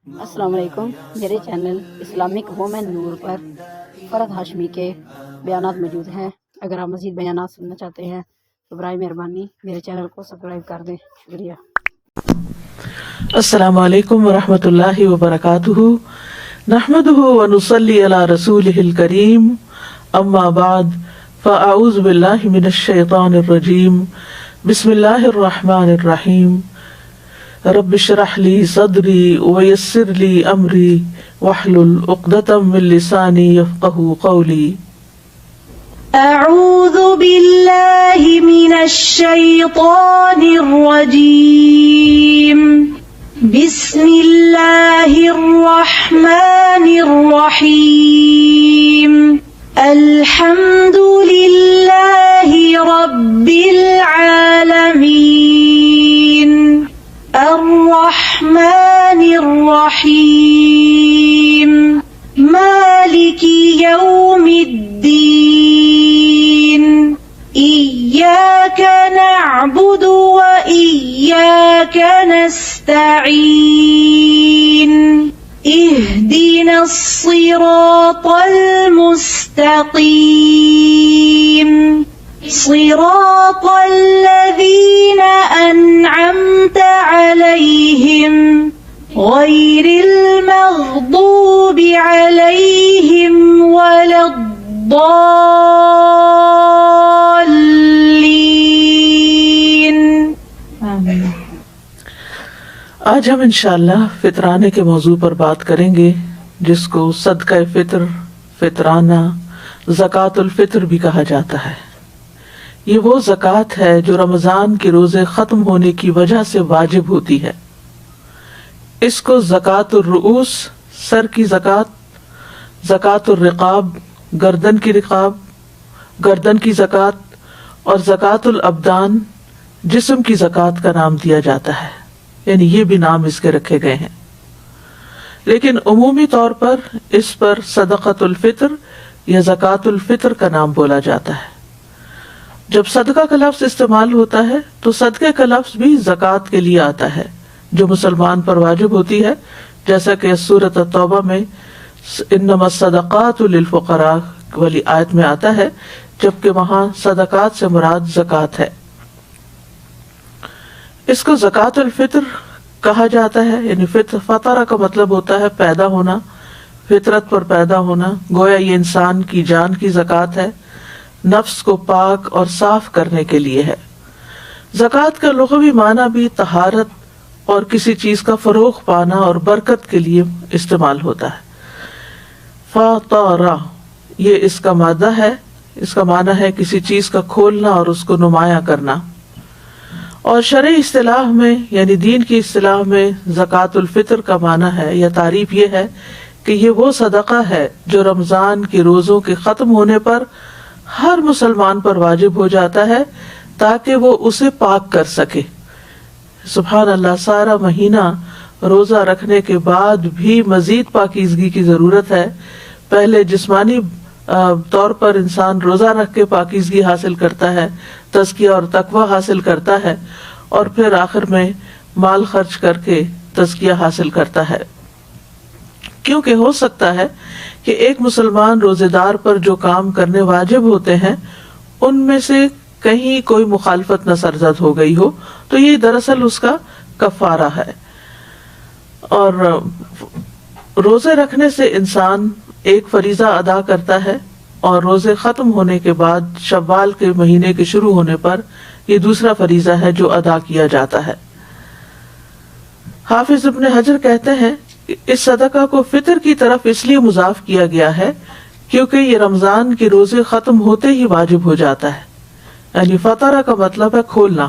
السلام علیکم. میرے چینل اسلامک وومن نور پر فرحت ہاشمی کے بیانات موجود ہیں. اگر آپ مزید بیانات سننا چاہتے ہیں تو برائے مہربانی میرے چینل کو سبسکرائب کر دیں. شکریہ. السلام علیکم ورحمۃ اللہ وبرکاتہ. نحمده ونصلی علی رسولہ الکریم. اما بعد فاعوذ باللہ من الشیطان الرجیم. بسم اللہ الرحمن الرحیم. رب اشرح لی صدری ویسر لی امری واحلل عقدۃ من لسانی یفقہوا قولی. أعوذ بالله من الشيطان الرجيم. بسم الله الرحمن الرحيم. الحمد لله رب العالمين. الرحمن الرحيم. مالك يوم الدين. إياك نعبد وإياك نستعين. اهدنا الصراط المستقيم. صراط الذين أنعمت عليهم غير المغضوب عليهم ولا الضالين. آمين. آج ہم انشاءاللہ فطرانے کے موضوع پر بات کریں گے، جس کو صدقہ فطر، فطرانہ، زکوٰۃ الفطر بھی کہا جاتا ہے. یہ وہ زکوٰۃ ہے جو رمضان کے روزے ختم ہونے کی وجہ سے واجب ہوتی ہے. اس کو زکوٰۃ الرؤوس، سر کی زکوٰۃ، زکوٰۃ الرقاب، گردن کی رقاب، گردن کی زکوٰۃ، اور زکوٰۃ الابدان، جسم کی زکوٰۃ کا نام دیا جاتا ہے. یعنی یہ بھی نام اس کے رکھے گئے ہیں، لیکن عمومی طور پر اس پر صدقۃ الفطر یا زکوٰۃ الفطر کا نام بولا جاتا ہے. جب صدقہ کا لفظ استعمال ہوتا ہے تو صدقے کا لفظ بھی زکوٰۃ کے لیے آتا ہے جو مسلمان پر واجب ہوتی ہے، جیسا کہ سورۃ التوبہ میں انما الصدقات للفقراء والی آیت میں آتا ہے، جبکہ وہاں صدقات سے مراد زکوٰۃ ہے. اس کو زکوٰۃ الفطر کہا جاتا ہے. یعنی فطرہ کا مطلب ہوتا ہے پیدا ہونا، فطرت پر پیدا ہونا. گویا یہ انسان کی جان کی زکوٰۃ ہے، نفس کو پاک اور صاف کرنے کے لیے ہے. زکوٰۃ کا لغوی معنی بھی طہارت اور کسی چیز کا فروغ پانا اور برکت کے لیے استعمال ہوتا ہے. فطرہ یہ اس کا مادہ ہے، اس کا معنی ہے کسی چیز کا کھولنا اور اس کو نمایاں کرنا. اور شرعی اصطلاح میں یعنی دین کی اصطلاح میں زکوٰۃ الفطر کا معنی ہے یا تعریف یہ ہے کہ یہ وہ صدقہ ہے جو رمضان کے روزوں کے ختم ہونے پر ہر مسلمان پر واجب ہو جاتا ہے تاکہ وہ اسے پاک کر سکے. سبحان اللہ، سارا مہینہ روزہ رکھنے کے بعد بھی مزید پاکیزگی کی ضرورت ہے. پہلے جسمانی طور پر انسان روزہ رکھ کے پاکیزگی حاصل کرتا ہے، تزکیہ اور تقویٰ حاصل کرتا ہے، اور پھر آخر میں مال خرچ کر کے تزکیہ حاصل کرتا ہے. کیونکہ ہو سکتا ہے کہ ایک مسلمان روزے دار پر جو کام کرنے واجب ہوتے ہیں ان میں سے کہیں کوئی مخالفت نہ سرزد ہو گئی ہو، تو یہ دراصل اس کا کفارہ ہے. اور روزے رکھنے سے انسان ایک فریضہ ادا کرتا ہے، اور روزے ختم ہونے کے بعد شوال کے مہینے کے شروع ہونے پر یہ دوسرا فریضہ ہے جو ادا کیا جاتا ہے. حافظ ابن حجر کہتے ہیں کہ اس صدقہ کو فطر کی طرف اس لیے مضاف کیا گیا ہے کیونکہ یہ رمضان کے روزے ختم ہوتے ہی واجب ہو جاتا ہے. یعنی فطرہ کا مطلب ہے کھولنا.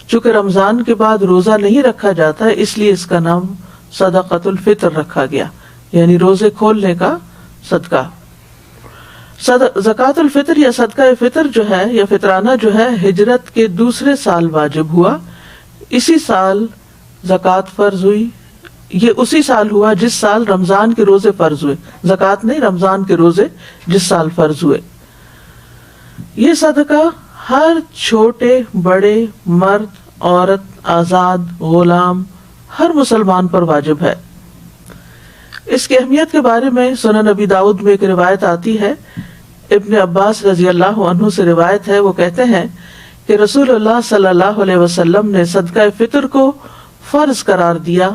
چونکہ رمضان کے بعد روزہ نہیں رکھا جاتا ہے اس لیے اس کا نام صدقۃ الفطر رکھا گیا، یعنی روزے کھولنے کا صدقہ. زکوٰۃ الفطر یا صدقہ فطر جو ہے یا فطرانہ جو ہے ہجرت کے دوسرے سال واجب ہوا. اسی سال زکوٰۃ فرض ہوئی. یہ اسی سال ہوا جس سال رمضان کے روزے فرض ہوئے. زکوٰۃ نہیں، رمضان کے روزے جس سال فرض ہوئے. یہ صدقہ ہر چھوٹے بڑے، مرد عورت، آزاد غلام، ہر مسلمان پر واجب ہے. اس کی اہمیت کے بارے میں سنن نبی داؤد میں ایک روایت آتی ہے، ابن عباس رضی اللہ عنہ سے روایت ہے، وہ کہتے ہیں کہ رسول اللہ صلی اللہ علیہ وسلم نے صدقہ فطر کو فرض قرار دیا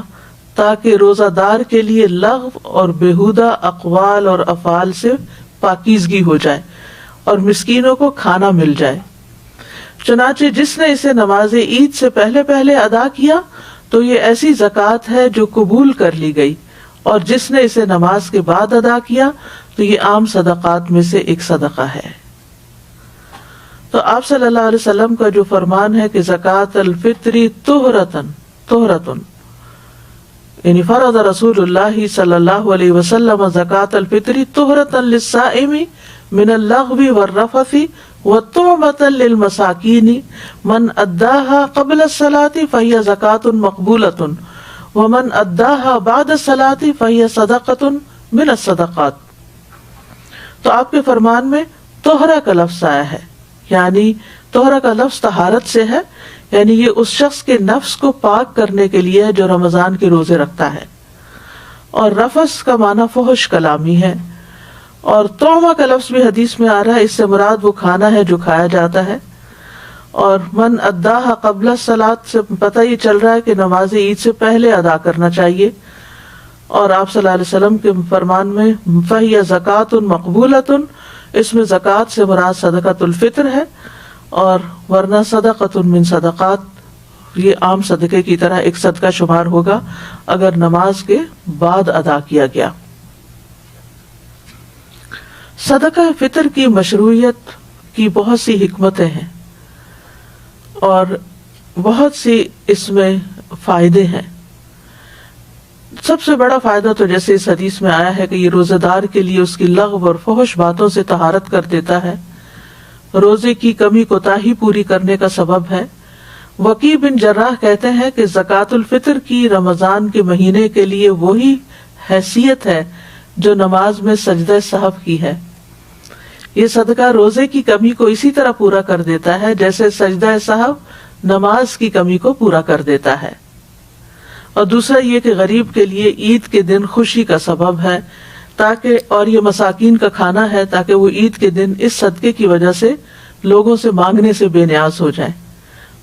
تاکہ روزہ دار کے لیے لغو اور بیہودہ اقوال اور افعال سے پاکیزگی ہو جائے اور مسکینوں کو کھانا مل جائے۔ چنانچہ جس نے اسے نماز عید سے پہلے پہلے ادا کیا تو یہ ایسی زکوٰۃ ہے جو قبول کر لی گئی، اور جس نے اسے نماز کے بعد ادا کیا تو یہ عام صدقات میں سے ایک صدقہ ہے۔ تو آپ صلی اللہ علیہ وسلم کا جو فرمان ہے کہ زکوٰۃ الفطر طہرتن، یعنی فرض رسول اللہ صلی اللہ علیہ وسلم زکوٰۃ الفطر طہرتن للصائم من اللغو والرفث وطعمة للمساکین من اداها قبل الصلاة فهي زکوٰۃ مقبولۃ ومن اداها بعد الصلاة فهي صدقۃ من الصدقات۔ تو آپ کے فرمان میں طہرہ کا لفظ آیا ہے، یعنی طہرہ کا لفظ طہارت سے ہے، یعنی یہ اس شخص کے نفس کو پاک کرنے کے لیے ہے جو رمضان کے روزے رکھتا ہے، اور رفث کا معنی فحش کلامی ہے، اور طعمہ کا لفظ بھی حدیث میں آ رہا ہے، اس سے مراد وہ کھانا ہے جو کھایا جاتا ہے، اور من اداها قبل الصلاۃ سے پتہ یہ چل رہا ہے کہ نماز عید سے پہلے ادا کرنا چاہیے، اور آپ صلی اللہ علیہ وسلم کے فرمان میں فہی زکوٰۃ مقبولۃ، اس میں زکوٰۃ سے مراد صدقۃ الفطر ہے، اور ورنہ صدقۃ من صدقات یہ عام صدقے کی طرح ایک صدقہ شمار ہوگا اگر نماز کے بعد ادا کیا گیا۔ صدقہ فطر کی مشروعیت کی بہت سی حکمتیں ہیں اور بہت سی اس میں فائدے ہیں۔ سب سے بڑا فائدہ تو جیسے اس حدیث میں آیا ہے کہ یہ روزے دار کے لیے اس کی لغو اور فحش باتوں سے طہارت کر دیتا ہے، روزے کی کمی کوتاہی پوری کرنے کا سبب ہے۔ وکیع بن جراح کہتے ہیں کہ زکوٰۃ الفطر کی رمضان کے مہینے کے لیے وہی حیثیت ہے جو نماز میں سجدہ سہو کی ہے۔ یہ صدقہ روزے کی کمی کو اسی طرح پورا کر دیتا ہے جیسے سجدہ سہو نماز کی کمی کو پورا کر دیتا ہے۔ اور دوسرا یہ کہ غریب کے لیے عید کے دن خوشی کا سبب ہے، تاکہ اور یہ مساکین کا کھانا ہے تاکہ وہ عید کے دن اس صدقے کی وجہ سے لوگوں سے مانگنے سے بے نیاز ہو جائیں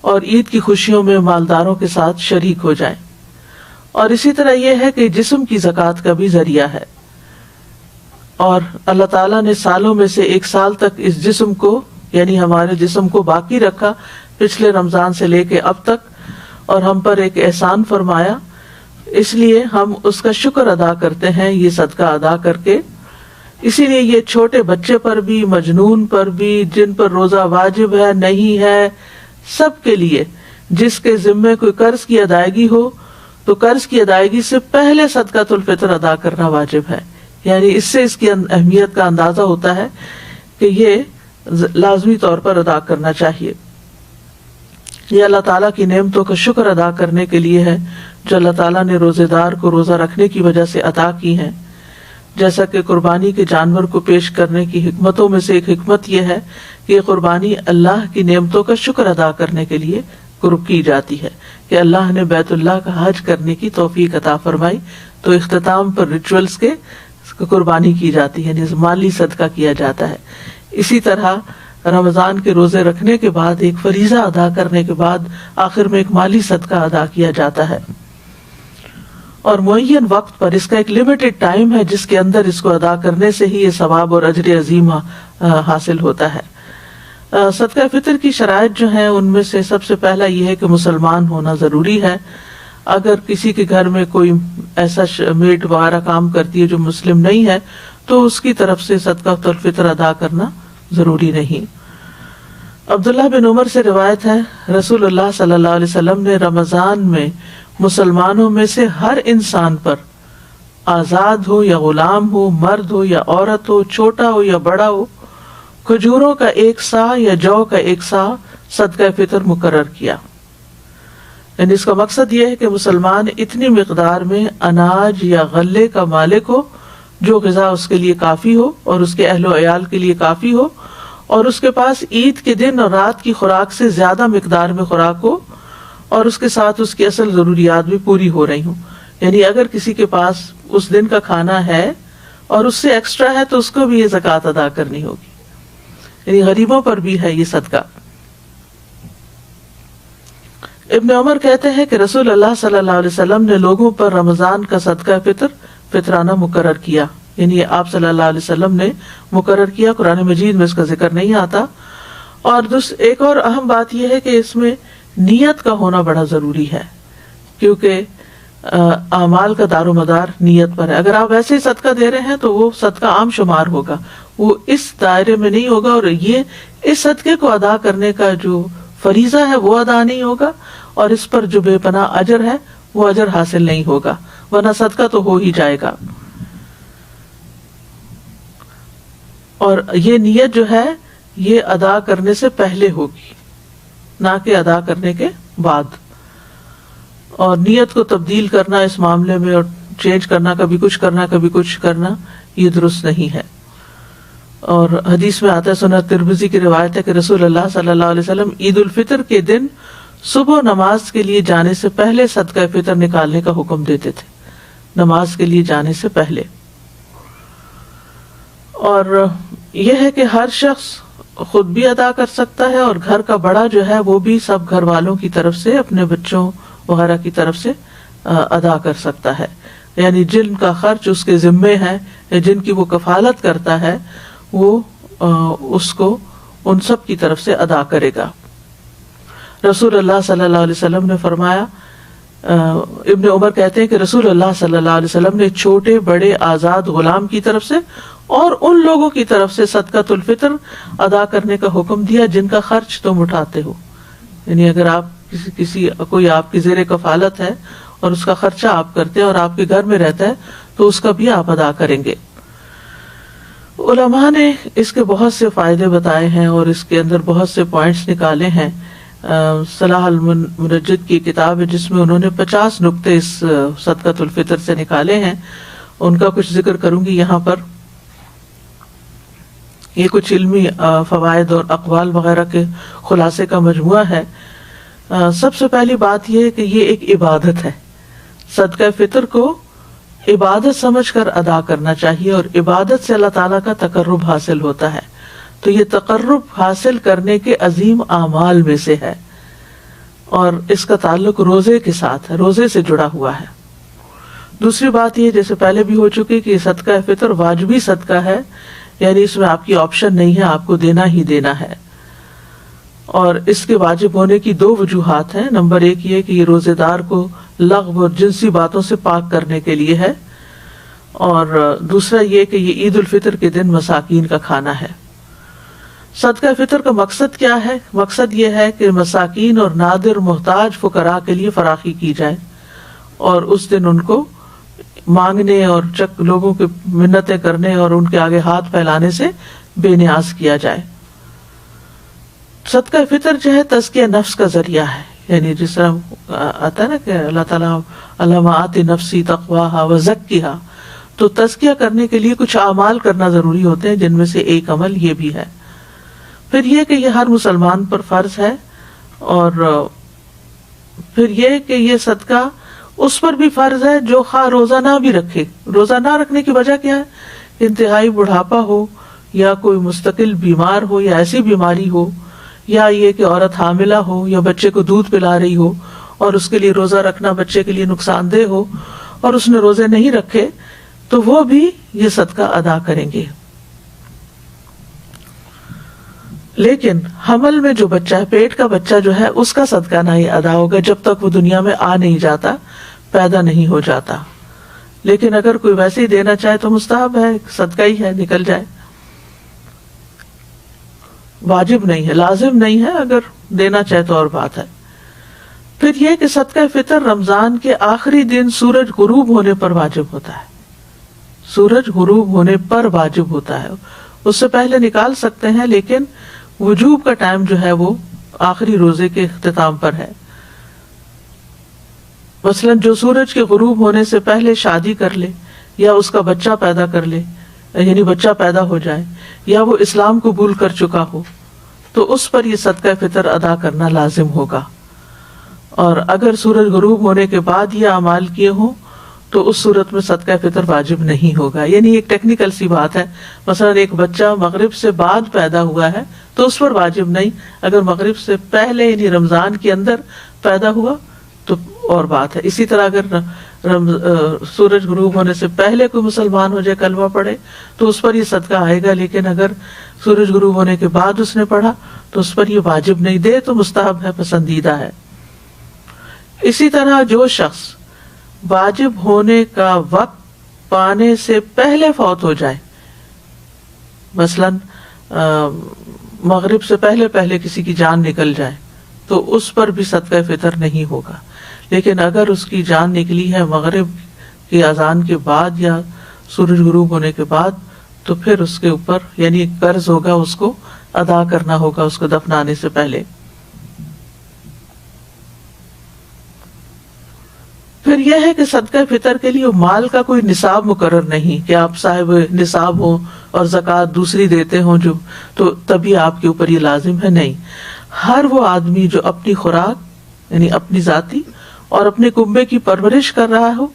اور عید کی خوشیوں میں مالداروں کے ساتھ شریک ہو جائیں۔ اور اسی طرح یہ ہے کہ جسم کی زکوٰۃ کا بھی ذریعہ ہے، اور اللہ تعالیٰ نے سالوں میں سے ایک سال تک اس جسم کو یعنی ہمارے جسم کو باقی رکھا پچھلے رمضان سے لے کے اب تک، اور ہم پر ایک احسان فرمایا، اس لیے ہم اس کا شکر ادا کرتے ہیں یہ صدقہ ادا کر کے۔ اسی لیے یہ چھوٹے بچے پر بھی، مجنون پر بھی، جن پر روزہ واجب ہے نہیں ہے، سب کے لیے، جس کے ذمے کوئی قرض کی ادائیگی ہو تو قرض کی ادائیگی سے پہلے صدقۃ الفطر ادا کرنا واجب ہے۔ یعنی اس سے اس کی اہمیت کا اندازہ ہوتا ہے کہ یہ لازمی طور پر ادا کرنا چاہیے۔ یہ اللہ تعالیٰ کی نعمتوں کا شکر ادا کرنے کے لیے ہے جو اللہ تعالیٰ نے روزے دار کو روزہ رکھنے کی وجہ سے عطا کی ہیں، جیسا کہ قربانی کے جانور کو پیش کرنے کی حکمتوں میں سے ایک حکمت یہ ہے کہ یہ قربانی اللہ کی نعمتوں کا شکر ادا کرنے کے لیے کی جاتی ہے کہ اللہ نے بیت اللہ کا حج کرنے کی توفیق عطا فرمائی، تو اختتام پر ریچولز کے قربانی کی جاتی ہے، یعنی مالی صدقہ کیا جاتا ہے۔ اسی طرح رمضان کے روزے رکھنے کے بعد ایک فریضہ ادا کرنے کے بعد آخر میں ایک مالی صدقہ ادا کیا جاتا ہے، اور معین وقت پر، اس کا ایک لمیٹڈ ٹائم ہے جس کے اندر اس کو ادا کرنے سے ہی یہ ثواب اور اجر عظیم حاصل ہوتا ہے۔ صدقہ فطر کی شرائط جو ہیں ان میں سے سب سے پہلا یہ ہے کہ مسلمان ہونا ضروری ہے۔ اگر کسی کے گھر میں کوئی ایسا میڈ وغیرہ کام کرتی ہے جو مسلم نہیں ہے تو اس کی طرف سے صدقہ الفطر ادا کرنا ضروری نہیں۔ عبداللہ بن عمر سے روایت ہے، رسول اللہ صلی اللہ علیہ وسلم نے رمضان میں مسلمانوں میں سے ہر انسان پر، آزاد ہو یا غلام ہو، مرد ہو یا عورت ہو، چھوٹا ہو یا بڑا ہو، کھجوروں کا 1 سا یا جو کا 1 سا صدقہ فطر مقرر کیا۔ یعنی اس کا مقصد یہ ہے کہ مسلمان اتنی مقدار میں اناج یا غلے کا مالک ہو جو غذا اس کے لیے کافی ہو اور اس کے اہل و عیال کے لیے کافی ہو، اور اس کے پاس عید کے دن اور رات کی خوراک سے زیادہ مقدار میں خوراک ہو، اور اس کے ساتھ اس کی اصل ضروریات بھی پوری ہو رہی ہوں۔ یعنی اگر کسی کے پاس اس دن کا کھانا ہے اور اس سے ایکسٹرا ہے تو اس کو بھی یہ زکوٰۃ ادا کرنی ہوگی. یعنی غریبوں پر بھی ہے یہ صدقہ. ابن عمر کہتے ہیں کہ رسول اللہ صلی اللہ علیہ وسلم نے لوگوں پر رمضان کا صدقہ فطرانہ مقرر کیا. یعنی آپ صلی اللہ علیہ وسلم نے مقرر کیا, قرآن مجید میں اس کا ذکر نہیں آتا. اور ایک اور اہم بات یہ ہے کہ اس میں نیت کا ہونا بڑا ضروری ہے, کیونکہ اعمال کا دار و مدار نیت پر ہے. اگر آپ ایسے ہی صدقہ دے رہے ہیں تو وہ صدقہ عام شمار ہوگا, وہ اس دائرے میں نہیں ہوگا, اور یہ اس صدقے کو ادا کرنے کا جو فریضہ ہے وہ ادا نہیں ہوگا, اور اس پر جو بے پناہ اجر ہے وہ اجر حاصل نہیں ہوگا, ورنہ صدقہ تو ہو ہی جائے گا. اور یہ نیت جو ہے یہ ادا کرنے سے پہلے ہوگی, نہ کہ ادا کرنے کے بعد. اور نیت کو تبدیل کرنا اس معاملے میں اور چینج کرنا, کبھی کچھ کرنا کبھی کچھ کرنا, یہ درست نہیں ہے. اور حدیث میں آتا ہے, سنن ترمذی کی روایت ہے کہ رسول اللہ صلی اللہ علیہ وسلم عید الفطر کے دن صبح نماز کے لیے جانے سے پہلے صدقہ فطر نکالنے کا حکم دیتے تھے, نماز کے لیے جانے سے پہلے. اور یہ ہے کہ ہر شخص خود بھی ادا کر سکتا ہے, اور گھر کا بڑا جو ہے وہ بھی سب گھر والوں کی طرف سے, اپنے بچوں وغیرہ کی طرف سے ادا کر سکتا ہے. یعنی جن کا خرچ اس کے ذمے ہے یا جن کی وہ کفالت کرتا ہے وہ اس کو ان سب کی طرف سے ادا کرے گا. رسول اللہ صلی اللہ علیہ وسلم نے فرمایا, ابن عمر کہتے ہیں کہ رسول اللہ صلی اللہ علیہ وسلم نے چھوٹے بڑے آزاد غلام کی طرف سے اور ان لوگوں کی طرف سے صدقۃ الفطر ادا کرنے کا حکم دیا جن کا خرچ تم اٹھاتے ہو. یعنی اگر آپ کوئی آپ کی زیر کفالت ہے اور اس کا خرچہ آپ کرتے ہیں اور آپ کے گھر میں رہتا ہے تو اس کا بھی آپ ادا کریں گے. علماء نے اس کے بہت سے فائدے بتائے ہیں اور اس کے اندر بہت سے پوائنٹس نکالے ہیں. صلاح المنجد کی کتاب ہے جس میں انہوں نے 50 نقطے اس صدقۃ الفطر سے نکالے ہیں, ان کا کچھ ذکر کروں گی یہاں پر. یہ کچھ علمی فوائد اور اقوال وغیرہ کے خلاصے کا مجموعہ ہے. سب سے پہلی بات یہ ہے کہ یہ ایک عبادت ہے. صدقہ فطر کو عبادت سمجھ کر ادا کرنا چاہیے, اور عبادت سے اللہ تعالیٰ کا تقرب حاصل ہوتا ہے. تو یہ تقرب حاصل کرنے کے عظیم اعمال میں سے ہے, اور اس کا تعلق روزے کے ساتھ ہے, روزے سے جڑا ہوا ہے. دوسری بات یہ, جیسے پہلے بھی ہو چکی, کہ صدقہ فطر واجبی صدقہ ہے, یعنی اس میں آپ کی آپشن نہیں ہے, آپ کو دینا ہی دینا ہے. اور اس کے واجب ہونے کی 2 وجوہات ہیں. نمبر 1 یہ کہ یہ روزے دار کو لغو اور جنسی باتوں سے پاک کرنے کے لیے ہے, اور دوسرا یہ کہ یہ عید الفطر کے دن مساکین کا کھانا ہے. صدقہ فطر کا مقصد کیا ہے؟ مقصد یہ ہے کہ مساکین اور نادر محتاج فقراء کے لیے فراخی کی جائے, اور اس دن ان کو مانگنے اور لوگوں کے منتیں کرنے اور ان کے آگے ہاتھ پھیلانے سے بے نیاز کیا جائے. صدقہ فطر جو ہے تزکیہ نفس کا ذریعہ ہے. یعنی جس طرح آتا ہے نا کہ اللہ تعالیٰ اللہم آت نفسی تقواہا وزکیہا, تو تزکیہ کرنے کے لیے کچھ اعمال کرنا ضروری ہوتے ہیں, جن میں سے ایک عمل یہ بھی ہے. پھر یہ کہ یہ ہر مسلمان پر فرض ہے, اور پھر یہ کہ یہ صدقہ اس پر بھی فرض ہے جو خواہ روزہ نہ بھی رکھے. روزہ نہ رکھنے کی وجہ کیا ہے؟ انتہائی بڑھاپا ہو, یا کوئی مستقل بیمار ہو, یا ایسی بیماری ہو, یا یہ کہ عورت حاملہ ہو, یا بچے کو دودھ پلا رہی ہو اور اس کے لیے روزہ رکھنا بچے کے لیے نقصان دہ ہو اور اس نے روزے نہیں رکھے, تو وہ بھی یہ صدقہ ادا کریں گے. لیکن حمل میں جو بچہ ہے, پیٹ کا بچہ جو ہے, اس کا صدقہ نہیں ادا ہوگا جب تک وہ دنیا میں آ نہیں جاتا, پیدا نہیں ہو جاتا. لیکن اگر کوئی ویسے ہی دینا چاہے تو مستحب ہے, صدقہ ہی ہے, نکل جائے. واجب نہیں ہے, لازم نہیں ہے, اگر دینا چاہے تو اور بات ہے. پھر یہ کہ صدقہ فطر رمضان کے آخری دن سورج غروب ہونے پر واجب ہوتا ہے. سورج غروب ہونے پر واجب ہوتا ہے. اس سے پہلے نکال سکتے ہیں, لیکن وجوب کا ٹائم جو ہے وہ آخری روزے کے اختتام پر ہے. مثلا جو سورج کے غروب ہونے سے پہلے شادی کر لے, یا اس کا بچہ پیدا کر لے, یعنی بچہ پیدا ہو جائے, یا وہ اسلام قبول کر چکا ہو, تو اس پر یہ صدقہ فطر ادا کرنا لازم ہوگا. اور اگر سورج غروب ہونے کے بعد یہ اعمال کیے ہوں تو اس صورت میں صدقہ فطر واجب نہیں ہوگا. یعنی ایک ٹیکنیکل سی بات ہے. مثلا ایک بچہ مغرب سے بعد پیدا ہوا ہے تو اس پر واجب نہیں. اگر مغرب سے پہلے یعنی رمضان کے اندر پیدا ہوا تو اور بات ہے. اسی طرح اگر سورج غروب ہونے سے پہلے کوئی مسلمان ہو جائے, کلمہ پڑھے, تو اس پر یہ صدقہ آئے گا. لیکن اگر سورج غروب ہونے کے بعد اس نے پڑھا تو اس پر یہ واجب نہیں. دے تو مستحب ہے, پسندیدہ ہے. اسی طرح جو شخص واجب ہونے کا وقت پانے سے پہلے فوت ہو جائے, مثلا مغرب سے پہلے کسی کی جان نکل جائے, تو اس پر بھی صدقہ فطر نہیں ہوگا. لیکن اگر اس کی جان نکلی ہے مغرب کی اذان کے بعد یا سورج غروب ہونے کے بعد, تو پھر اس کے اوپر یعنی قرض ہوگا, اس کو ادا کرنا ہوگا اس کو دفنانے سے پہلے. پھر یہ ہے کہ صدقہ فطر کے لیے مال کا کوئی نصاب مقرر نہیں کہ آپ صاحب نصاب ہوں اور زکوٰۃ دوسری دیتے ہوں جو تو تبھی آپ کے اوپر یہ لازم ہے. نہیں, ہر وہ آدمی جو اپنی خوراک یعنی اپنی ذاتی اور اپنے کنبے کی پرورش کر رہا ہو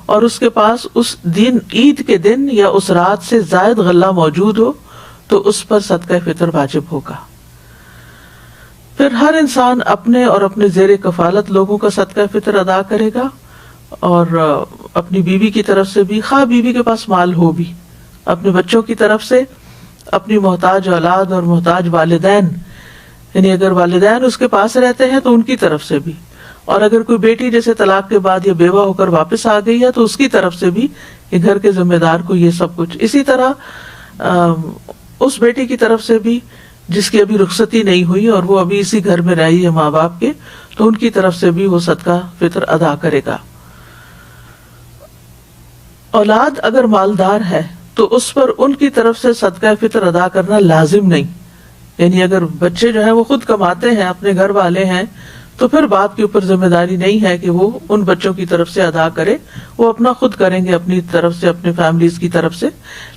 اور اس کے پاس اس دن عید کے دن یا اس رات سے زائد غلہ موجود ہو تو اس پر صدقہ فطر واجب ہوگا. پھر ہر انسان اپنے اور اپنے زیر کفالت لوگوں کا صدقہ فطر ادا کرے گا, اور اپنی بیوی کی طرف سے بھی, خواہ بیوی کے پاس مال ہو بھی, اپنے بچوں کی طرف سے, اپنی محتاج اولاد اور محتاج والدین یعنی اگر والدین اس کے پاس رہتے ہیں تو ان کی طرف سے بھی, اور اگر کوئی بیٹی جیسے طلاق کے بعد یا بیوہ ہو کر واپس آ گئی ہے تو اس کی طرف سے بھی, کہ گھر کے ذمہ دار کو یہ سب کچھ. اسی طرح اس بیٹی کی طرف سے بھی جس کی ابھی رخصتی نہیں ہوئی اور وہ ابھی اسی گھر میں رہی ہے ماں باپ کے, تو ان کی طرف سے بھی وہ صدقہ فطر ادا کرے گا. اولاد اگر مالدار ہے تو اس پر ان کی طرف سے صدقہ فطر ادا کرنا لازم نہیں. یعنی اگر بچے جو ہیں وہ خود کماتے ہیں, اپنے گھر والے ہیں, تو پھر باپ کے اوپر ذمہ داری نہیں ہے کہ وہ ان بچوں کی طرف سے ادا کرے, وہ اپنا خود کریں گے اپنی طرف سے, اپنے فیملیز کی طرف سے.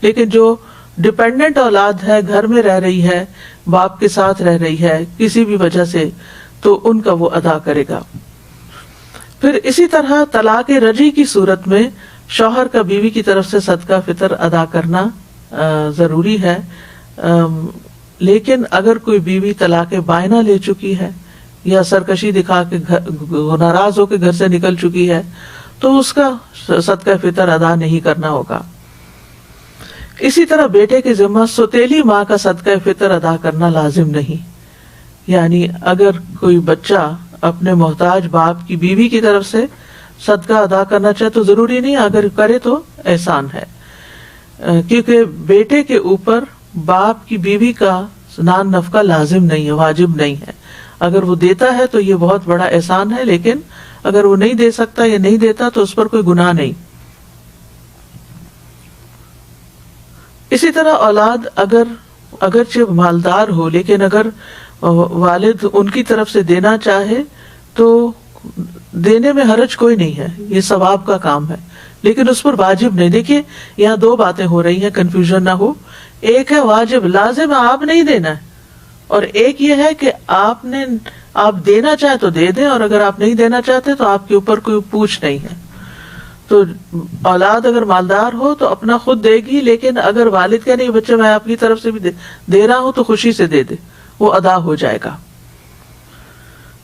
لیکن جو ڈپینڈنٹ اولاد ہے, گھر میں رہ رہی ہے, باپ کے ساتھ رہ رہی ہے کسی بھی وجہ سے, تو ان کا وہ ادا کرے گا. پھر اسی طرح طلاق رجعی کی صورت میں شوہر کا بیوی کی طرف سے صدقہ فطر ادا کرنا ضروری ہے. لیکن اگر کوئی بیوی طلاق بائنہ لے چکی ہے یا سرکشی دکھا کے ناراض ہو کے گھر سے نکل چکی ہے تو اس کا صدقہ فطر ادا نہیں کرنا ہوگا. اسی طرح بیٹے کے ذمہ سوتیلی ماں کا صدقہ فطر ادا کرنا لازم نہیں. یعنی اگر کوئی بچہ اپنے محتاج باپ کی بیوی کی طرف سے صدقہ ادا کرنا چاہے تو ضروری نہیں, اگر کرے تو احسان ہے, کیونکہ بیٹے کے اوپر باپ کی بیوی کا نان نفقہ لازم نہیں ہے, واجب نہیں ہے. اگر وہ دیتا ہے تو یہ بہت بڑا احسان ہے, لیکن اگر وہ نہیں دے سکتا یا نہیں دیتا تو اس پر کوئی گناہ نہیں. اسی طرح اولاد اگرچہ مالدار ہو لیکن اگر والد ان کی طرف سے دینا چاہے تو دینے میں حرج کوئی نہیں ہے, یہ ثواب کا کام ہے, لیکن اس پر واجب نہیں. دیکھیے یہاں دو باتیں ہو رہی ہیں, کنفیوژن نہ ہو. ایک ہے واجب لازم آپ نہیں دینا ہے, اور ایک یہ ہے کہ آپ دینا چاہے تو دے دیں, اور اگر آپ نہیں دینا چاہتے تو آپ کے اوپر کوئی پوچھ نہیں ہے. تو اولاد اگر مالدار ہو تو اپنا خود دے گی, لیکن اگر والد کہ نہیں بچے میں آپ کی طرف سے بھی دے رہا ہوں تو خوشی سے دے دے, وہ ادا ہو جائے گا.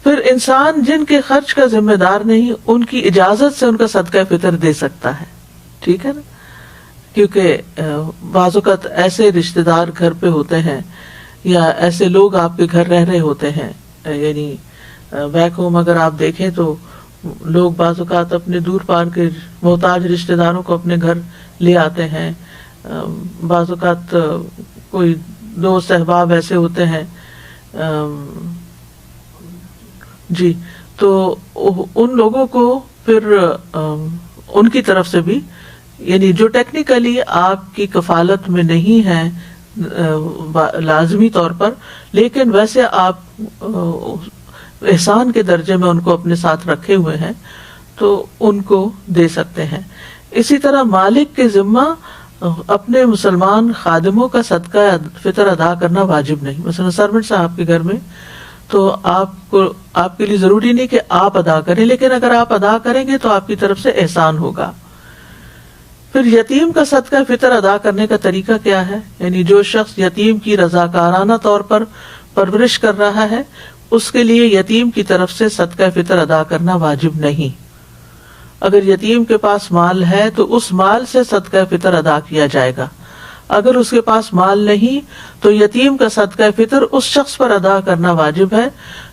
پھر انسان جن کے خرچ کا ذمہ دار نہیں, ان کی اجازت سے ان کا صدقہ فطر دے سکتا ہے, ٹھیک ہے نا. کیونکہ بعض اوقات ایسے رشتے دار گھر پہ ہوتے ہیں یا ایسے لوگ آپ کے گھر رہ رہے ہوتے ہیں, یعنی بیک ہوم اگر آپ دیکھیں تو لوگ بعض اوقات اپنے دور پار کے محتاج رشتے داروں کو اپنے گھر لے آتے ہیں. بعض اوقات کوئی دوست احباب ایسے ہوتے ہیں جی, تو ان لوگوں کو پھر ان کی طرف سے بھی, یعنی جو ٹیکنیکلی آپ کی کفالت میں نہیں ہے لازمی طور پر, لیکن ویسے آپ احسان کے درجے میں ان کو اپنے ساتھ رکھے ہوئے ہیں, تو ان کو دے سکتے ہیں. اسی طرح مالک کے ذمہ اپنے مسلمان خادموں کا صدقہ فطر ادا کرنا واجب نہیں. مثلا سرونٹ صاحب کے گھر میں تو آپ کے لیے ضروری نہیں کہ آپ ادا کریں, لیکن اگر آپ ادا کریں گے تو آپ کی طرف سے احسان ہوگا. پھر یتیم کا صدقہ فطر ادا کرنے کا طریقہ کیا ہے؟ یعنی جو شخص یتیم کی رضاکارانہ طور پر پرورش کر رہا ہے اس کے لیے یتیم کی طرف سے صدقہ فطر ادا کرنا واجب نہیں. اگر یتیم کے پاس مال ہے تو اس مال سے صدقہ فطر ادا کیا جائے گا. اگر اس کے پاس مال نہیں تو یتیم کا صدقہ فطر اس شخص پر ادا کرنا واجب ہے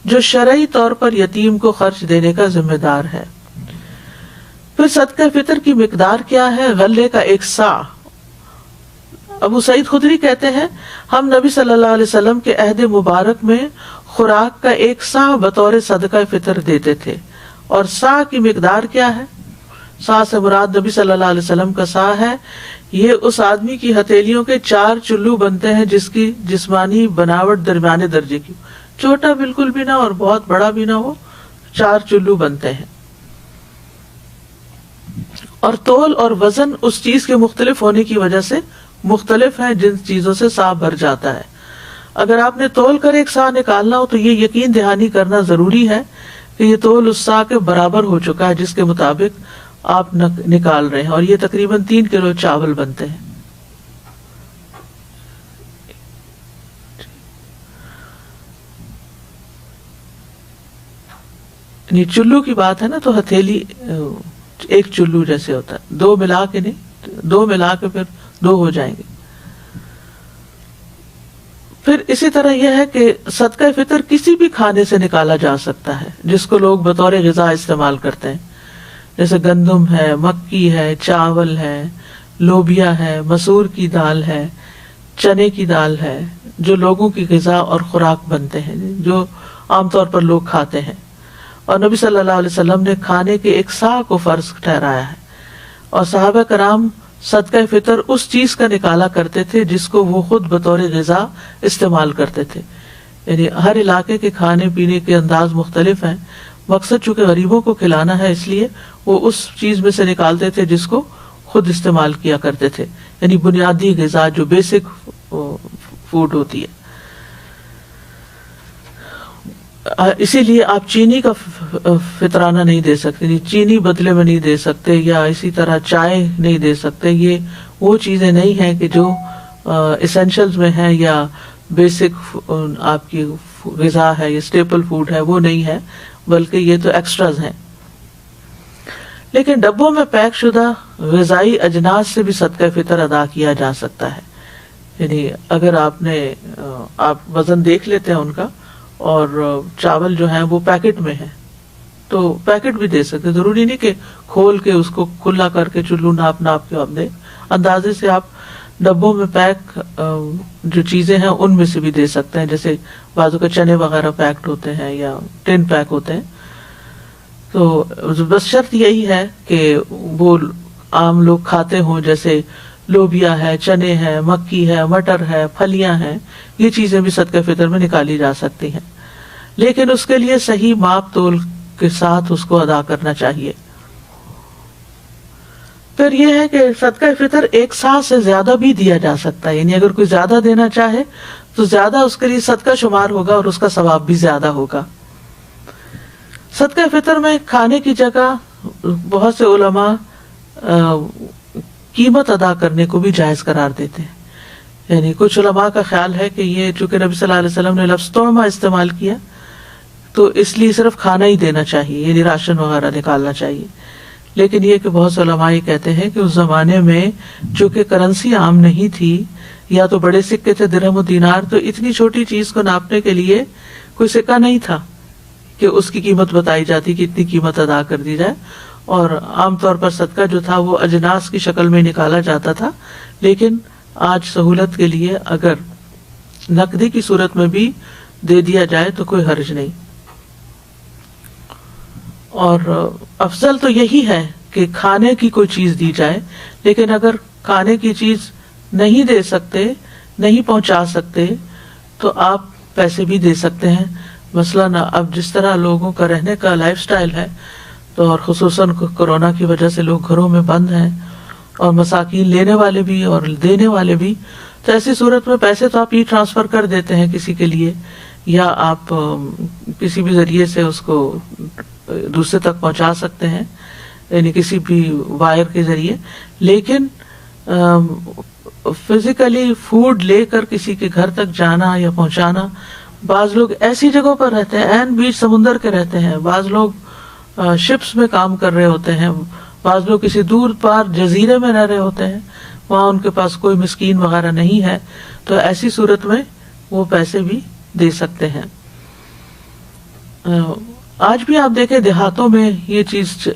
جو شرعی طور پر یتیم کو خرچ دینے کا ذمہ دار ہے. پھر صدقہ فطر کی مقدار کیا ہے؟ غلے کا 1 صاع. ابو سعید خدری کہتے ہیں ہم نبی صلی اللہ علیہ وسلم کے عہد مبارک میں خوراک کا 1 صاع بطور صدقہ فطر دیتے تھے. اور صاع کی مقدار کیا ہے؟ صاع سے مراد نبی صلی اللہ علیہ وسلم کا صاع ہے. یہ اس آدمی کی ہتھیلیوں کے 4 چلو بنتے ہیں جس کی جسمانی بناوٹ درمیانے درجے کی، چھوٹا بالکل بھی نہ اور بہت بڑا بھی نہ ہو، 4 چلو بنتے ہیں. اور تول اور وزن اس چیز کے مختلف ہونے کی وجہ سے مختلف ہیں جن چیزوں سے صاع بھر جاتا ہے. اگر آپ نے تول کر 1 صاع نکالنا ہو تو یہ یقین دہانی کرنا ضروری ہے کہ یہ تول اس صاع کے برابر ہو چکا ہے جس کے مطابق آپ نکال رہے ہیں، اور یہ تقریباً 3 کلو چاول بنتے ہیں. یعنی چلو کی بات ہے نا، تو ہتھیلی 1 چلو جیسے ہوتا ہے، 2 ملا کے نہیں، 2 ملا کے پھر 2 ہو جائیں گے. پھر اسی طرح یہ ہے کہ صدقہ فطر کسی بھی کھانے سے نکالا جا سکتا ہے جس کو لوگ بطور غذا استعمال کرتے ہیں، جیسے گندم ہے، مکی ہے، چاول ہے، لوبیا ہے، مسور کی دال ہے، چنے کی دال ہے، جو لوگوں کی غذا اور خوراک بنتے ہیں، جو عام طور پر لوگ کھاتے ہیں. اور نبی صلی اللہ علیہ وسلم نے کھانے کے 1 صاع کو فرض ٹھہرایا ہے. اور صحابہ کرام صدقہ فطر اس چیز کا نکالا کرتے تھے جس کو وہ خود بطور غذا استعمال کرتے تھے. یعنی ہر علاقے کے کھانے پینے کے انداز مختلف ہیں، مقصد چونکہ غریبوں کو کھلانا ہے اس لیے وہ اس چیز میں سے نکالتے تھے جس کو خود استعمال کیا کرتے تھے، یعنی بنیادی غذا جو بیسک فوڈ ہوتی ہے. اسی لیے آپ چینی کا فطرانہ نہیں دے سکتے، چینی بدلے میں نہیں دے سکتے، یا اسی طرح چائے نہیں دے سکتے. یہ وہ چیزیں نہیں ہیں کہ جو اسینشلز میں ہیں یا بیسک آپ کی غذا ہے یا اسٹیپل فوڈ ہے، وہ نہیں ہے، بلکہ یہ تو ایکسٹراز ہیں. لیکن ڈبوں میں پیک شدہ غذائی اجناس سے بھی صدقہ فطر ادا کیا جا سکتا ہے. یعنی اگر آپ وزن دیکھ لیتے ہیں ان کا، اور چاول جو ہیں وہ پیکٹ میں ہیں تو پیکٹ بھی دے سکتے، ضروری نہیں کہ کھول کے اس کو کھلا کر کے چلو ناپ کے آپ دیں. اندازے سے آپ ڈبوں میں پیک جو چیزیں ہیں ان میں سے بھی دے سکتے ہیں، جیسے بازو کے چنے وغیرہ پیکڈ ہوتے ہیں یا ٹن پیک ہوتے ہیں. تو بس شرط یہی ہے کہ وہ عام لوگ کھاتے ہوں، جیسے لوبیا ہے، چنے ہے، مکی ہے، مٹر ہے، پھلیاں ہیں. یہ چیزیں بھی صدقہ فطر میں نکالی جا سکتی ہیں، لیکن اس کے لیے صحیح ماپ تول کے ساتھ اس کو ادا کرنا چاہیے. پھر یہ ہے کہ صدقہ فطر 1 صاع سے زیادہ بھی دیا جا سکتا ہے. یعنی اگر کوئی زیادہ دینا چاہے تو زیادہ اس کے لیے صدقہ شمار ہوگا اور اس کا ثواب بھی زیادہ ہوگا. صدقہ فطر میں کھانے کی جگہ بہت سے علماء قیمت ادا کرنے کو بھی جائز قرار دیتے ہیں. یعنی کچھ علماء کا خیال ہے کہ یہ چونکہ نبی صلی اللہ علیہ وسلم نے لفظ طعمہ استعمال کیا تو اس لیے صرف کھانا ہی دینا چاہیے، یعنی راشن وغیرہ نکالنا چاہیے. لیکن یہ کہ بہت سے علماء یہ کہتے ہیں کہ اس زمانے میں چونکہ کرنسی عام نہیں تھی، یا تو بڑے سکے تھے درہم و دینار، تو اتنی چھوٹی چیز کو ناپنے کے لیے کوئی سکہ نہیں تھا کہ اس کی قیمت بتائی جاتی کہ اتنی قیمت ادا کر دی جائے. اور عام طور پر صدقہ جو تھا وہ اجناس کی شکل میں نکالا جاتا تھا. لیکن آج سہولت کے لیے اگر نقدی کی صورت میں بھی دے دیا جائے تو کوئی حرج نہیں. اور افضل تو یہی ہے کہ کھانے کی کوئی چیز دی جائے، لیکن اگر کھانے کی چیز نہیں دے سکتے، نہیں پہنچا سکتے، تو آپ پیسے بھی دے سکتے ہیں. مثلاً اب جس طرح لوگوں کا رہنے کا لائف سٹائل ہے، تو اور خصوصاً کورونا کی وجہ سے لوگ گھروں میں بند ہیں، اور مساکین لینے والے بھی اور دینے والے بھی، تو ایسی صورت میں پیسے تو آپ ہی ٹرانسفر کر دیتے ہیں کسی کے لیے، یا آپ کسی بھی ذریعے سے اس کو دوسرے تک پہنچا سکتے ہیں. یعنی کسی بھی وائر کے ذریعے، لیکن فزیکلی فوڈ لے کر کسی کے گھر تک جانا یا پہنچانا، بعض لوگ ایسی جگہوں پر رہتے ہیں، عین بیچ سمندر کے رہتے ہیں، بعض لوگ شپس میں کام کر رہے ہوتے ہیں، بعض لوگ کسی دور پار جزیرے میں رہ رہے ہوتے ہیں، وہاں ان کے پاس کوئی مسکین وغیرہ نہیں ہے، تو ایسی صورت میں وہ پیسے بھی دے سکتے ہیں۔ آج بھی آپ دیکھیں دیہاتوں میں یہ چیز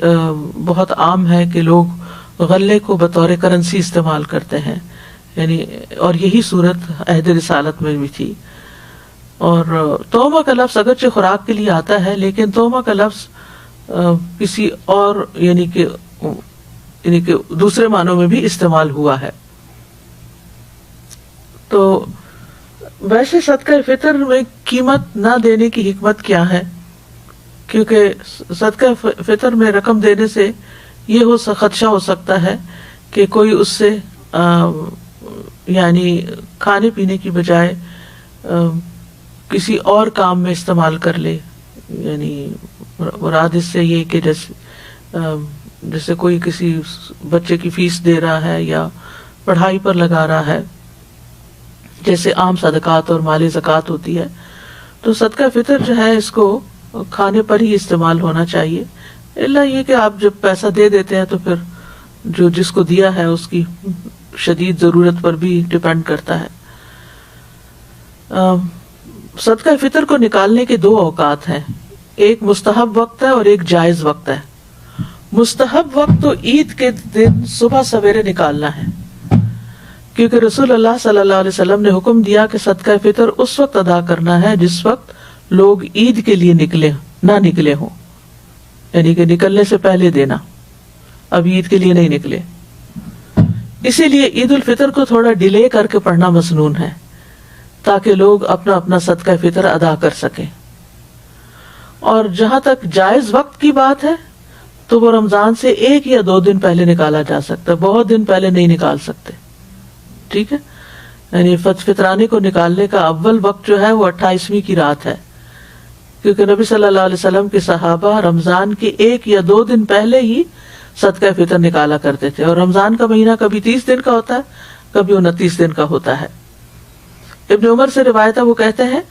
بہت عام ہے کہ لوگ غلے کو بطور کرنسی استعمال کرتے ہیں، یعنی اور یہی صورت عہد رسالت میں بھی تھی۔ اور تومہ کا لفظ اگرچہ خوراک کے لیے آتا ہے، لیکن تومہ کا لفظ کسی اور یعنی کہ دوسرے معنوں میں بھی استعمال ہوا ہے۔ تو ویسے صدقہ فطر میں قیمت نہ دینے کی حکمت کیا ہے؟ کیونکہ صدقہ فطر میں رقم دینے سے یہ خدشہ ہو سکتا ہے کہ کوئی اس سے یعنی کھانے پینے کی بجائے کسی اور کام میں استعمال کر لے، یعنی مراد اس سے یہ کہ جیسے کوئی کسی بچے کی فیس دے رہا ہے یا پڑھائی پر لگا رہا ہے، جیسے عام صدقات اور مالی زکوٰۃ ہوتی ہے، تو صدقہ فطر جو ہے اس کو کھانے پر ہی استعمال ہونا چاہیے، الا یہ کہ آپ جب پیسہ دے دیتے ہیں تو پھر جو جس کو دیا ہے اس کی شدید ضرورت پر بھی ڈپینڈ کرتا ہے۔ صدقہ فطر کو نکالنے کے دو اوقات ہیں، ایک مستحب وقت ہے اور ایک جائز وقت ہے۔ مستحب وقت تو عید کے دن صبح سویرے نکالنا ہے، کیونکہ رسول اللہ صلی اللہ علیہ وسلم نے حکم دیا کہ صدقہ فطر اس وقت ادا کرنا ہے جس وقت لوگ عید کے لیے نہ نکلے ہوں، یعنی کہ نکلنے سے پہلے دینا، اب عید کے لیے نہیں نکلے۔ اسی لیے عید الفطر کو تھوڑا ڈیلے کر کے پڑھنا مسنون ہے، تاکہ لوگ اپنا اپنا صدقہ فطر ادا کر سکیں۔ اور جہاں تک جائز وقت کی بات ہے تو وہ رمضان سے 1 یا 2 دن پہلے نکالا جا سکتا ہے، بہت دن پہلے نہیں نکال سکتے، ٹھیک ہے؟ یعنی فطرانے کو نکالنے کا اول وقت جو ہے وہ 28ویں کی رات ہے، کیونکہ نبی صلی اللہ علیہ وسلم کے صحابہ رمضان کے 1 یا 2 دن پہلے ہی صدقہ فطر نکالا کرتے تھے، اور رمضان کا مہینہ کبھی 30 دن کا ہوتا ہے، کبھی 29 دن کا ہوتا ہے۔ ابن عمر سے روایت ہے، وہ کہتے ہیں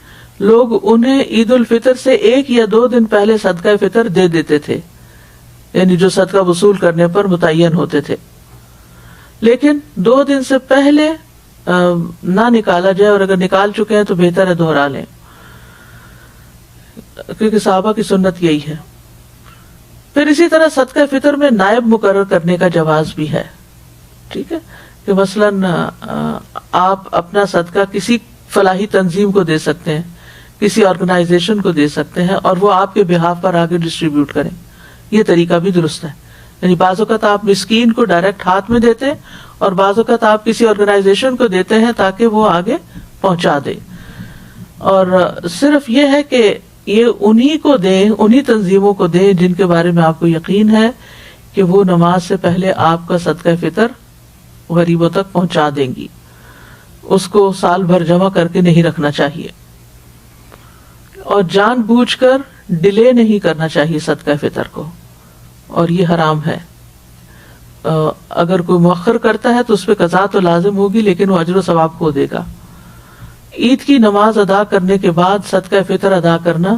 لوگ انہیں عید الفطر سے 1 یا 2 دن پہلے صدقہ فطر دے دیتے تھے، یعنی جو صدقہ وصول کرنے پر متعین ہوتے تھے، لیکن 2 دن سے پہلے نہ نکالا جائے، اور اگر نکال چکے ہیں تو بہتر ہے دوہرا لیں، کیونکہ صحابہ کی سنت یہی ہے۔ پھر اسی طرح صدقہ فطر میں نائب مقرر کرنے کا جواز بھی ہے، ٹھیک ہے، کہ مثلاً آپ اپنا صدقہ کسی فلاحی تنظیم کو دے سکتے ہیں، کسی آرگنائزیشن کو دے سکتے ہیں، اور وہ آپ کے بہاف پر آگے ڈسٹریبیوٹ کریں، یہ طریقہ بھی درست ہے۔ یعنی بعض اوقات آپ مسکین کو ڈائریکٹ ہاتھ میں دیتے ہیں، اور بعض اوقات آپ کسی آرگنائزیشن کو دیتے ہیں تاکہ وہ آگے پہنچا دے، اور صرف یہ ہے کہ یہ انہی کو دیں، انہی تنظیموں کو دیں جن کے بارے میں آپ کو یقین ہے کہ وہ نماز سے پہلے آپ کا صدقہ فطر غریبوں تک پہنچا دیں گی، اس کو سال بھر جمع کر کے نہیں رکھنا چاہیے، اور جان بوجھ کر ڈیلے نہیں کرنا چاہیے صدقہ فطر کو، اور یہ حرام ہے۔ اگر کوئی مؤخر کرتا ہے تو اس پہ قضا تو لازم ہوگی، لیکن وہ اجر و ثواب کھو دے گا۔ عید کی نماز ادا کرنے کے بعد صدقہ فطر ادا کرنا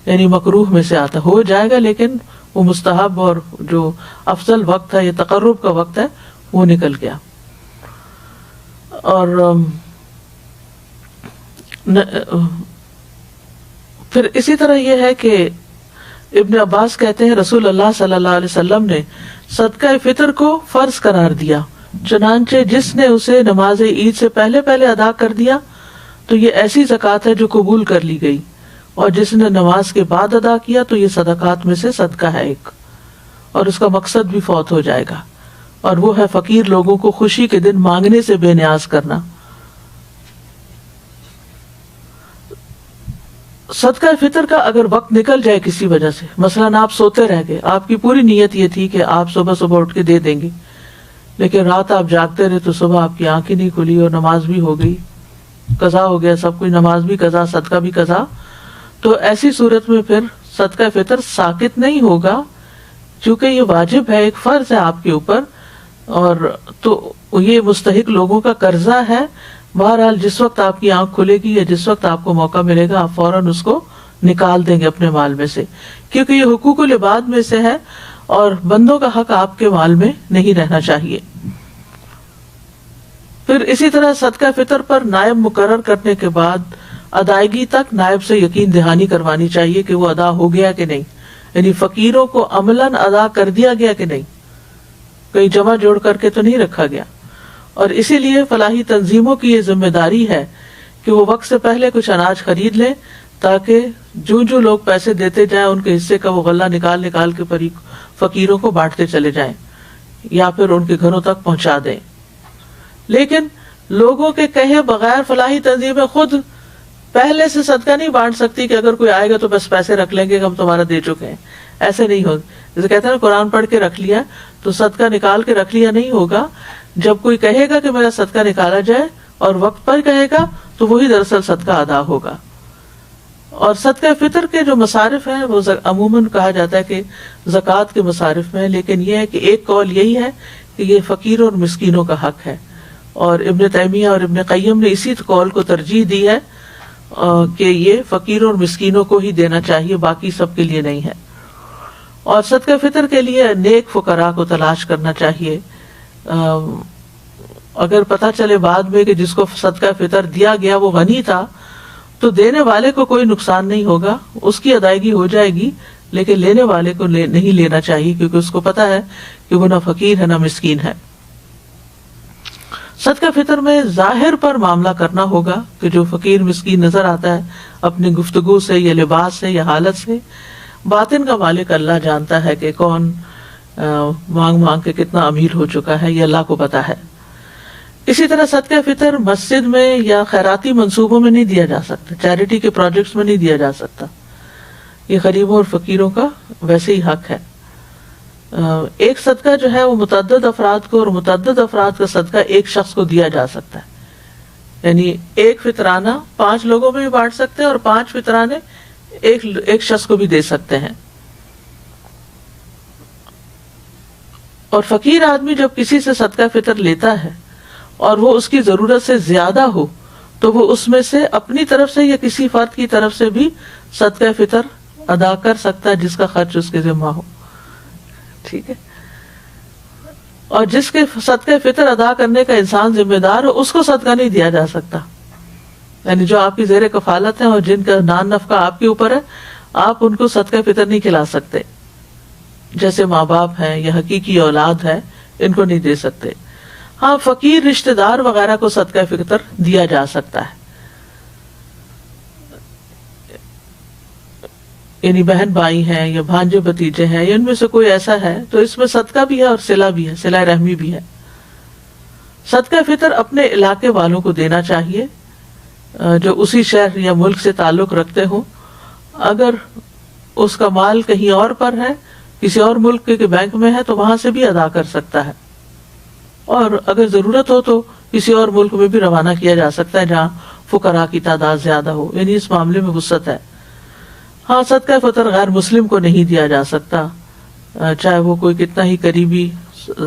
یعنی مکروہ میں سے آتا، ہو جائے گا لیکن وہ مستحب اور جو افضل وقت ہے، یہ تقرب کا وقت ہے، وہ نکل گیا۔ اور پھر اسی طرح یہ ہے کہ ابن عباس کہتے ہیں رسول اللہ صلی اللہ علیہ وسلم نے صدقہ فطر کو فرض قرار دیا، چنانچہ جس نے اسے نماز عید سے پہلے پہلے ادا کر دیا تو یہ ایسی زکوٰۃ ہے جو قبول کر لی گئی، اور جس نے نماز کے بعد ادا کیا تو یہ صدقات میں سے صدقہ ہے ایک، اور اس کا مقصد بھی فوت ہو جائے گا، اور وہ ہے فقیر لوگوں کو خوشی کے دن مانگنے سے بے نیاز کرنا۔ صدقہ فطر کا اگر وقت نکل جائے کسی وجہ سے، مثلاً آپ سوتے رہ گئے، آپ کی پوری نیت یہ تھی کہ آپ صبح صبح اٹھ کے دے دیں گے، لیکن رات آپ جاگتے رہے تو صبح آپ کی آنکھ ہی نہیں کھلی اور نماز بھی ہو گئی، قضا ہو گیا سب کچھ، نماز بھی قضا، صدقہ بھی قضا، تو ایسی صورت میں پھر صدقہ فطر ساقط نہیں ہوگا، چونکہ یہ واجب ہے، ایک فرض ہے آپ کے اوپر، اور تو یہ مستحق لوگوں کا قرضہ ہے. بہرحال جس وقت آپ کی آنکھ کھلے گی یا جس وقت آپ کو موقع ملے گا آپ فوراً اس کو نکال دیں گے اپنے مال میں سے، کیونکہ یہ حقوق العباد میں سے ہے اور بندوں کا حق آپ کے مال میں نہیں رہنا چاہیے. پھر اسی طرح صدقہ فطر پر نائب مقرر کرنے کے بعد ادائیگی تک نائب سے یقین دہانی کروانی چاہیے کہ وہ ادا ہو گیا کہ نہیں، یعنی فقیروں کو عملاً ادا کر دیا گیا کہ نہیں، کہیں جمع جوڑ کر کے تو نہیں رکھا گیا. اور اسی لیے فلاحی تنظیموں کی یہ ذمہ داری ہے کہ وہ وقت سے پہلے کچھ اناج خرید لیں تاکہ جو لوگ پیسے دیتے جائیں ان کے حصے کا وہ غلہ نکال نکال کے فقیروں کو بانٹتے چلے جائیں یا پھر ان کے گھروں تک پہنچا دیں. لیکن لوگوں کے کہے بغیر فلاحی تنظیمیں خود پہلے سے صدقہ نہیں بانٹ سکتی کہ اگر کوئی آئے گا تو بس پیسے رکھ لیں گے کہ ہم تمہارا دے چکے ہیں. ایسے نہیں ہو، جیسے کہتے ہیں قرآن پڑھ کے رکھ لیا تو صدقہ نکال کے رکھ لیا نہیں ہوگا. جب کوئی کہے گا کہ میرا صدقہ نکالا جائے اور وقت پر کہے گا تو وہی دراصل صدقہ ادا ہوگا. اور صدقہ فطر کے جو مصارف ہیں وہ عموماً کہا جاتا ہے کہ زکوٰۃ کے مصارف میں، لیکن یہ ہے کہ ایک قول یہی ہے کہ یہ فقیروں اور مسکینوں کا حق ہے، اور ابن تیمیہ اور ابن قیم نے اسی قول کو ترجیح دی ہے کہ یہ فقیروں اور مسکینوں کو ہی دینا چاہیے، باقی سب کے لیے نہیں ہے. اور صدقہ فطر کے لیے نیک فقراء کو تلاش کرنا چاہیے. اگر پتہ چلے بعد میں کہ جس کو صدقہ فطر دیا گیا وہ غنی تھا تو دینے والے کو کوئی نقصان نہیں ہوگا، اس کی ادائیگی ہو جائے گی، لیکن لینے والے کو نہیں لینا چاہیے کیونکہ اس کو پتہ ہے کہ وہ نہ فقیر ہے نہ مسکین ہے. صدقہ فطر میں ظاہر پر معاملہ کرنا ہوگا کہ جو فقیر مسکین نظر آتا ہے اپنی گفتگو سے یا لباس سے یا حالت سے. باطن کا مالک اللہ جانتا ہے کہ کون مانگ مانگ کے کتنا امیر ہو چکا ہے، یہ اللہ کو پتا ہے. اسی طرح صدقہ فطر مسجد میں یا خیراتی منصوبوں میں نہیں دیا جا سکتا، چیریٹی کے پروجیکٹس میں نہیں دیا جا سکتا. یہ غریبوں اور فقیروں کا ویسے ہی حق ہے. ایک صدقہ جو ہے وہ متعدد افراد کو، اور متعدد افراد کا صدقہ ایک شخص کو دیا جا سکتا ہے. یعنی ایک فطرانہ 5 لوگوں میں بھی بانٹ سکتے ہیں اور 5 فطرانے ایک شخص کو بھی دے سکتے ہیں. اور فقیر آدمی جب کسی سے صدقہ فطر لیتا ہے اور وہ اس کی ضرورت سے زیادہ ہو تو وہ اس میں سے اپنی طرف سے یا کسی فرد کی طرف سے بھی صدقہ فطر ادا کر سکتا ہے جس کا خرچ اس کے ذمہ ہو. ٹھیک ہے. اور جس کے صدقہ فطر ادا کرنے کا انسان ذمہ دار ہو اس کو صدقہ نہیں دیا جا سکتا. یعنی جو آپ کی زیر کفالت ہیں اور جن کا نان نفقہ آپ کے اوپر ہے، آپ ان کو صدقہ فطر نہیں کھلا سکتے. جیسے ماں باپ ہیں یا حقیقی اولاد ہے، ان کو نہیں دے سکتے. ہاں فقیر رشتہ دار وغیرہ کو صدقہ فطر دیا جا سکتا ہے، یعنی بہن بھائی ہیں یا بھانجے بھتیجے ہیں یا ان میں سے کوئی ایسا ہے تو اس میں صدقہ بھی ہے اور صلہ بھی ہے، صلہ رحمی بھی ہے. صدقہ فطر اپنے علاقے والوں کو دینا چاہیے جو اسی شہر یا ملک سے تعلق رکھتے ہوں. اگر اس کا مال کہیں اور پر ہے، کسی اور ملک کے بینک میں ہے تو وہاں سے بھی ادا کر سکتا ہے، اور اگر ضرورت ہو تو کسی اور ملک میں بھی روانہ کیا جا سکتا ہے جہاں فقراء کی تعداد زیادہ ہو. یعنی اس معاملے میں وسعت ہے. ہاں صدقہ فطر غیر مسلم کو نہیں دیا جا سکتا، چاہے وہ کوئی کتنا ہی قریبی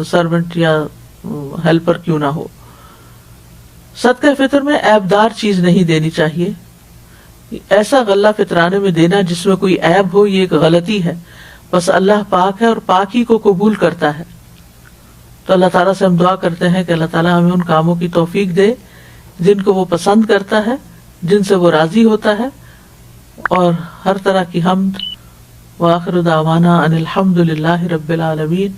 سرونٹ یا ہیلپر کیوں نہ ہو. صدقہ فطر میں عیبدار چیز نہیں دینی چاہیے. ایسا غلہ فطرانے میں دینا جس میں کوئی عیب ہو یہ ایک غلطی ہے. بس اللہ پاک ہے اور پاک ہی کو قبول کرتا ہے. تو اللہ تعالیٰ سے ہم دعا کرتے ہیں کہ اللہ تعالیٰ ہمیں ان کاموں کی توفیق دے جن کو وہ پسند کرتا ہے، جن سے وہ راضی ہوتا ہے، اور ہر طرح کی حمد. وآخر دعوانا ان الحمد للہ رب العالمین.